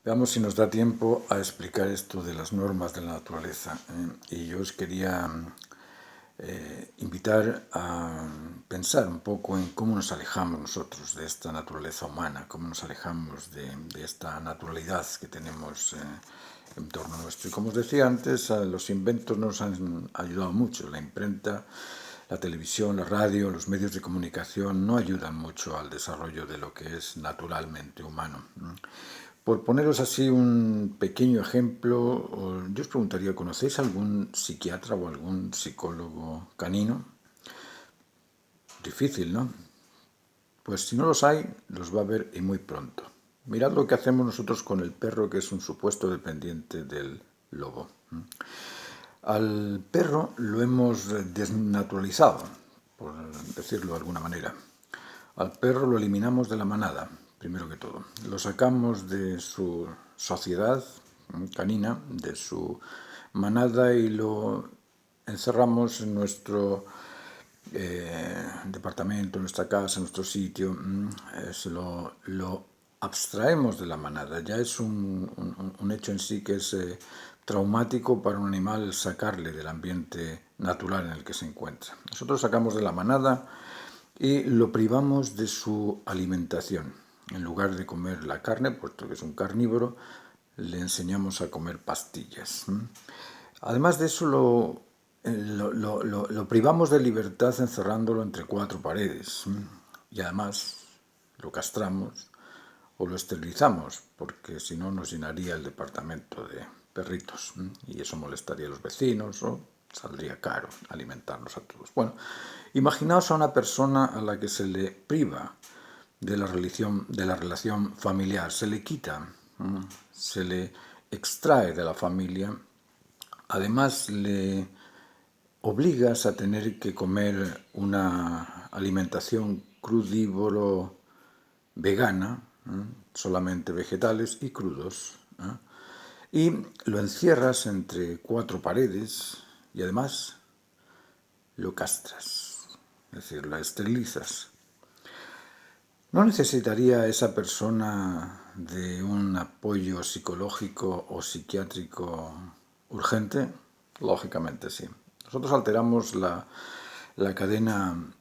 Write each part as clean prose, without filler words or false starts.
Veamos si nos da tiempo a explicar esto de las normas de la naturaleza. Y yo os quería invitar a pensar un poco en cómo nos alejamos nosotros de esta naturaleza humana, cómo nos alejamos de esta naturalidad que tenemos en torno nuestro. Y como os decía antes, los inventos nos han ayudado mucho. La imprenta, la televisión, la radio, los medios de comunicación no ayudan mucho al desarrollo de lo que es naturalmente humano. Por poneros así un pequeño ejemplo, yo os preguntaría, ¿conocéis algún psiquiatra o algún psicólogo canino? Difícil, ¿no? Pues si no los hay, los va a haber y muy pronto. Mirad lo que hacemos nosotros con el perro, que es un supuesto dependiente del lobo. Al perro lo hemos desnaturalizado, por decirlo de alguna manera. Al perro lo eliminamos de la manada, primero que todo. Lo sacamos de su sociedad canina, de su manada, y lo encerramos en nuestro departamento, en nuestra casa, en nuestro sitio. Lo abstraemos de la manada. Ya es un hecho en sí que es traumático para un animal sacarle del ambiente natural en el que se encuentra. Nosotros sacamos de la manada y lo privamos de su alimentación. En lugar de comer la carne, puesto que es un carnívoro, le enseñamos a comer pastillas. Además de eso, lo privamos de libertad encerrándolo entre cuatro paredes. Y además lo castramos o lo esterilizamos, porque si no nos llenaría el departamento de perritos y eso molestaría a los vecinos o saldría caro alimentarnos a todos. Bueno, imaginaos a una persona a la que se le priva de la relación familiar, se le quita, se le extrae de la familia, además le obligas a tener que comer una alimentación crudívoro vegana, solamente vegetales y crudos, y lo encierras entre cuatro paredes y además lo castras, es decir, la esterilizas. ¿No necesitaría esa persona de un apoyo psicológico o psiquiátrico urgente? Lógicamente sí. Nosotros alteramos la cadena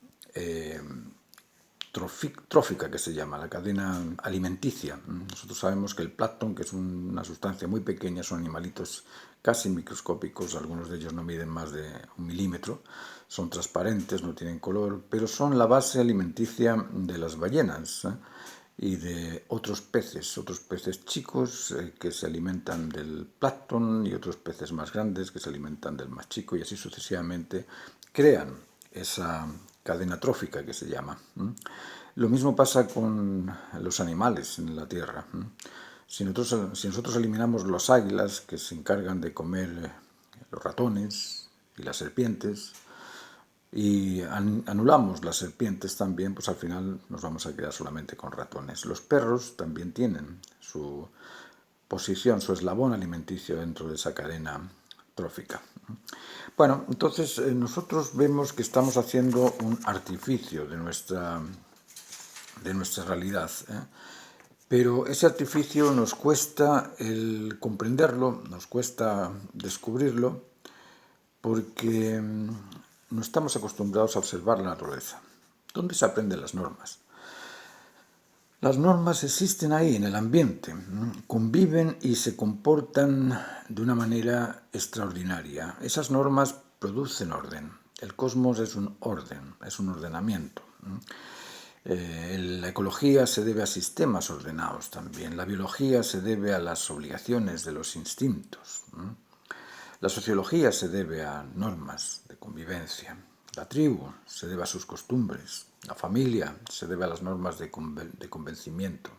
trófica, que se llama, la cadena alimenticia. Nosotros sabemos que el plancton, que es una sustancia muy pequeña, son animalitos casi microscópicos, algunos de ellos no miden más de 1 milímetro, son transparentes, no tienen color, pero son la base alimenticia de las ballenas y de otros peces chicos que se alimentan del plancton y otros peces más grandes que se alimentan del más chico, y así sucesivamente crean esa cadena trófica que se llama. Lo mismo pasa con los animales en la Tierra. Si nosotros eliminamos los águilas, que se encargan de comer los ratones y las serpientes, y anulamos las serpientes también, pues al final nos vamos a quedar solamente con ratones. Los perros también tienen su posición, su eslabón alimenticio dentro de esa cadena trófica. Bueno, entonces nosotros vemos que estamos haciendo un artificio de nuestra realidad, pero ese artificio nos cuesta el comprenderlo, nos cuesta descubrirlo, porque no estamos acostumbrados a observar la naturaleza. ¿Dónde se aprenden las normas? Las normas existen ahí, en el ambiente, conviven y se comportan de una manera extraordinaria. Esas normas producen orden. El cosmos es un orden, es un ordenamiento. La ecología se debe a sistemas ordenados también. La biología se debe a las obligaciones de los instintos. La sociología se debe a normas de convivencia. La tribu se debe a sus costumbres. La familia se debe a las normas de convencimiento,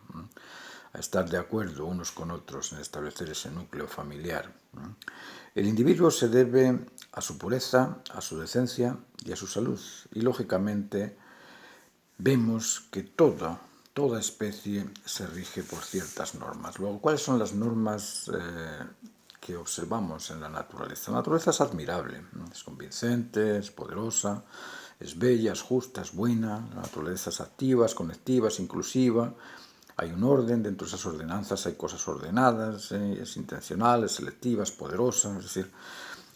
a estar de acuerdo unos con otros en establecer ese núcleo familiar. El individuo se debe a su pureza, a su decencia y a su salud. Y lógicamente vemos que toda especie se rige por ciertas normas. Luego, ¿cuáles son las normas que observamos en la naturaleza? La naturaleza es admirable, es convincente, es poderosa, es bella, es justa, es buena. La naturaleza es activa, es conectiva, es inclusiva. Hay un orden, dentro de esas ordenanzas hay cosas ordenadas, es intencional, es selectiva, es poderosa, es decir,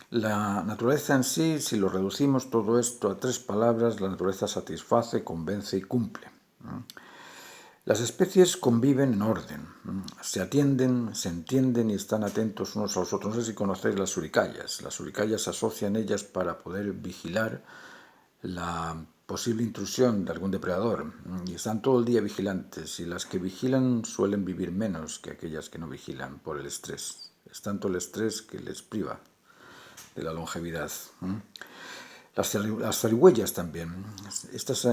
la naturaleza en sí, si lo reducimos todo esto a 3 palabras, la naturaleza satisface, convence y cumple. Las especies conviven en orden, se atienden, se entienden y están atentos unos a los otros. No sé si conocéis las suricayas. Las suricayas se asocian ellas para poder vigilar la posible intrusión de algún depredador y están todo el día vigilantes, y las que vigilan suelen vivir menos que aquellas que no vigilan por el estrés. Es tanto el estrés que les priva de la longevidad. Las zarigüeyas también. Estas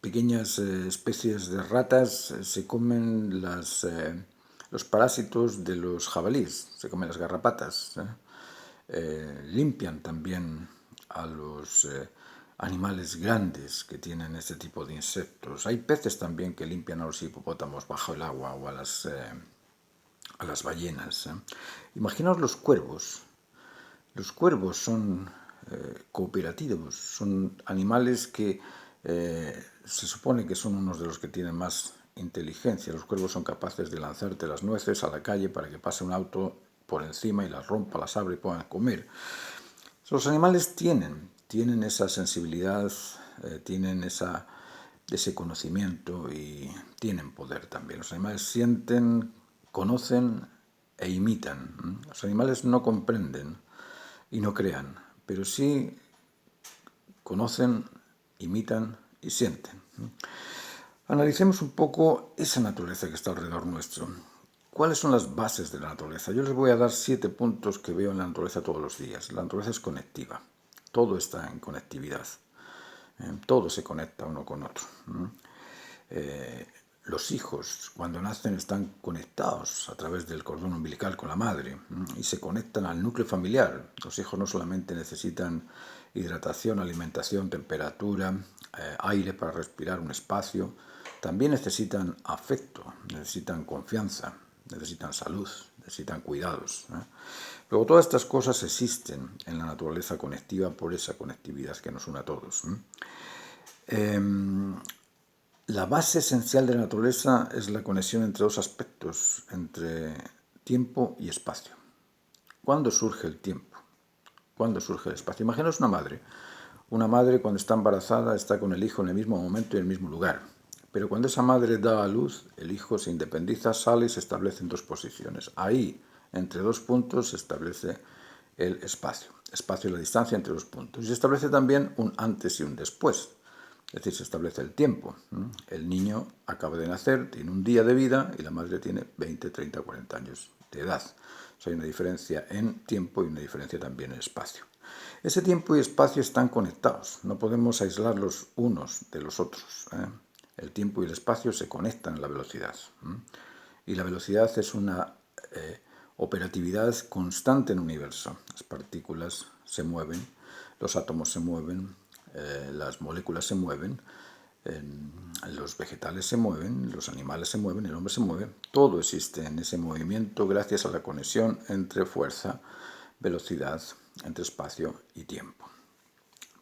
pequeñas especies de ratas se comen los parásitos de los jabalíes, se comen las garrapatas. Limpian también a los animales grandes que tienen este tipo de insectos. Hay peces también que limpian a los hipopótamos bajo el agua, o a las ballenas. Imaginaos los cuervos. Los cuervos son cooperativos, son animales que se supone que son unos de los que tienen más inteligencia. Los cuervos son capaces de lanzarte las nueces a la calle para que pase un auto por encima y las rompa, las abre y puedan comer. Los animales tienen esa sensibilidad, tienen ese conocimiento y tienen poder también. Los animales sienten, conocen e imitan. Los animales no comprenden y no crean, pero sí conocen, imitan y sienten. Analicemos un poco esa naturaleza que está alrededor nuestro. ¿Cuáles son las bases de la naturaleza? Yo les voy a dar 7 puntos que veo en la naturaleza todos los días. La naturaleza es conectiva. Todo está en conectividad. Todo se conecta uno con otro. Los hijos, cuando nacen, están conectados a través del cordón umbilical con la madre y se conectan al núcleo familiar. Los hijos no solamente necesitan hidratación, alimentación, temperatura, aire para respirar, un espacio, también necesitan afecto, necesitan confianza, necesitan salud, necesitan cuidados. Luego, todas estas cosas existen en la naturaleza conectiva por esa conectividad que nos une a todos. La base esencial de la naturaleza es la conexión entre dos aspectos, entre tiempo y espacio. ¿Cuándo surge el tiempo? ¿Cuándo surge el espacio? Imaginaos una madre. Una madre, cuando está embarazada, está con el hijo en el mismo momento y en el mismo lugar. Pero cuando esa madre da a luz, el hijo se independiza, sale y se establece en 2 posiciones. Ahí, entre 2 puntos, se establece el espacio. Espacio es la distancia entre 2 puntos. Y se establece también un antes y un después. Es decir, se establece el tiempo. El niño acaba de nacer, tiene un día de vida, y la madre tiene 20, 30, 40 años de edad. O sea, hay una diferencia en tiempo y una diferencia también en espacio. Ese tiempo y espacio están conectados. No podemos aislarlos unos de los otros. El tiempo y el espacio se conectan en la velocidad. Y la velocidad es una operatividad constante en el universo. Las partículas se mueven, los átomos se mueven, las moléculas se mueven, los vegetales se mueven, los animales se mueven, el hombre se mueve. Todo existe en ese movimiento gracias a la conexión entre fuerza, velocidad, entre espacio y tiempo.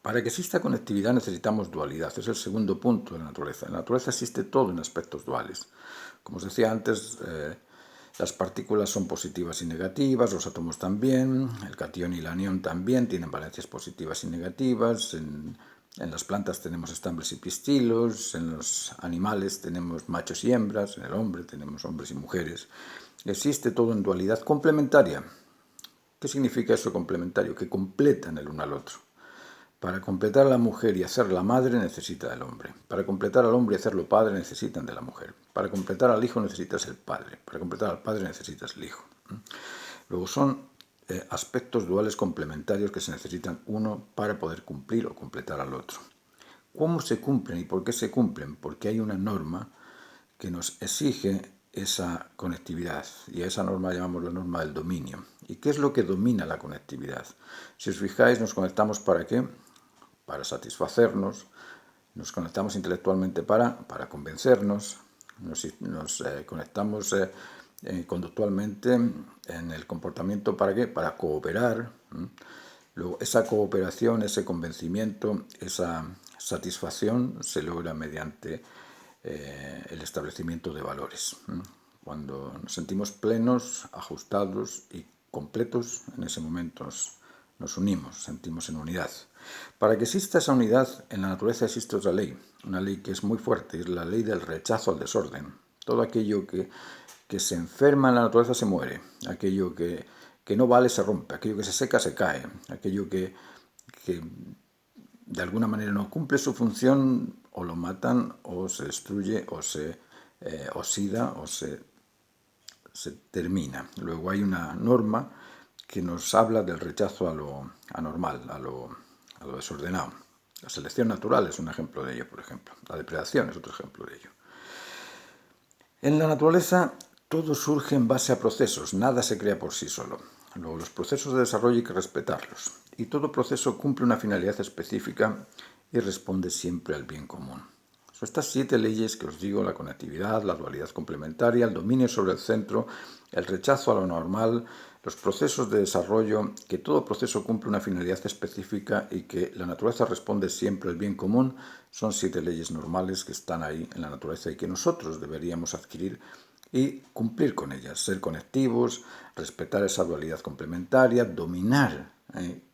Para que exista conectividad necesitamos dualidad. Es el segundo punto de la naturaleza. En la naturaleza existe todo en aspectos duales. Como os decía antes, las partículas son positivas y negativas, los átomos también, el catión y el anión también tienen valencias positivas y negativas. En las plantas tenemos estambres y pistilos, en los animales tenemos machos y hembras, en el hombre tenemos hombres y mujeres. Existe todo en dualidad complementaria. ¿Qué significa eso complementario? Que completan el uno al otro. Para completar a la mujer y hacerla madre necesita del hombre. Para completar al hombre y hacerlo padre necesitan de la mujer. Para completar al hijo necesitas el padre. Para completar al padre necesitas el hijo. Luego son aspectos duales complementarios que se necesitan uno para poder cumplir o completar al otro. ¿Cómo se cumplen y por qué se cumplen? Porque hay una norma que nos exige esa conectividad, y a esa norma llamamos la norma del dominio. ¿Y qué es lo que domina la conectividad? Si os fijáis, nos conectamos ¿para qué? Para satisfacernos, nos conectamos intelectualmente para convencernos, nos conectamos conductualmente en el comportamiento ¿para qué? Para cooperar. Luego, esa cooperación, ese convencimiento, esa satisfacción se logra mediante el establecimiento de valores. Cuando nos sentimos plenos, ajustados y completos, en ese momento nos unimos, sentimos en unidad. Para que exista esa unidad, en la naturaleza existe otra ley, una ley que es muy fuerte, es la ley del rechazo al desorden. Todo aquello que se enferma en la naturaleza se muere, aquello que no vale se rompe, aquello que se seca se cae, aquello que de alguna manera no cumple su función, o lo matan, o se destruye, o se oxida, o se termina. Luego hay una norma que nos habla del rechazo a lo anormal, a lo desordenado. La selección natural es un ejemplo de ello, por ejemplo. La depredación es otro ejemplo de ello. En la naturaleza todo surge en base a procesos, nada se crea por sí solo. Luego, los procesos de desarrollo hay que respetarlos. Y todo proceso cumple una finalidad específica y responde siempre al bien común. Son estas 7 leyes que os digo: la conectividad, la dualidad complementaria, el dominio sobre el centro, el rechazo a lo normal, los procesos de desarrollo, que todo proceso cumple una finalidad específica y que la naturaleza responde siempre al bien común. Son 7 leyes normales que están ahí en la naturaleza y que nosotros deberíamos adquirir y cumplir con ellas, ser conectivos, respetar esa dualidad complementaria, dominar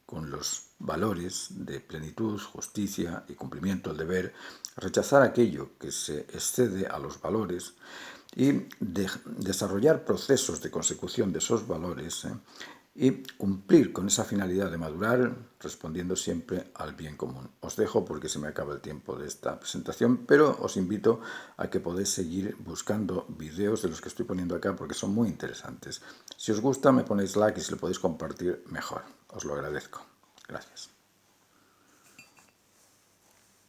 con los valores de plenitud, justicia y cumplimiento del deber, rechazar aquello que se excede a los valores y desarrollar procesos de consecución de esos valores y cumplir con esa finalidad de madurar, respondiendo siempre al bien común. Os dejo porque se me acaba el tiempo de esta presentación, pero os invito a que podáis seguir buscando vídeos de los que estoy poniendo acá porque son muy interesantes. Si os gusta, me ponéis like, y si lo podéis compartir, mejor. Os lo agradezco. Gracias.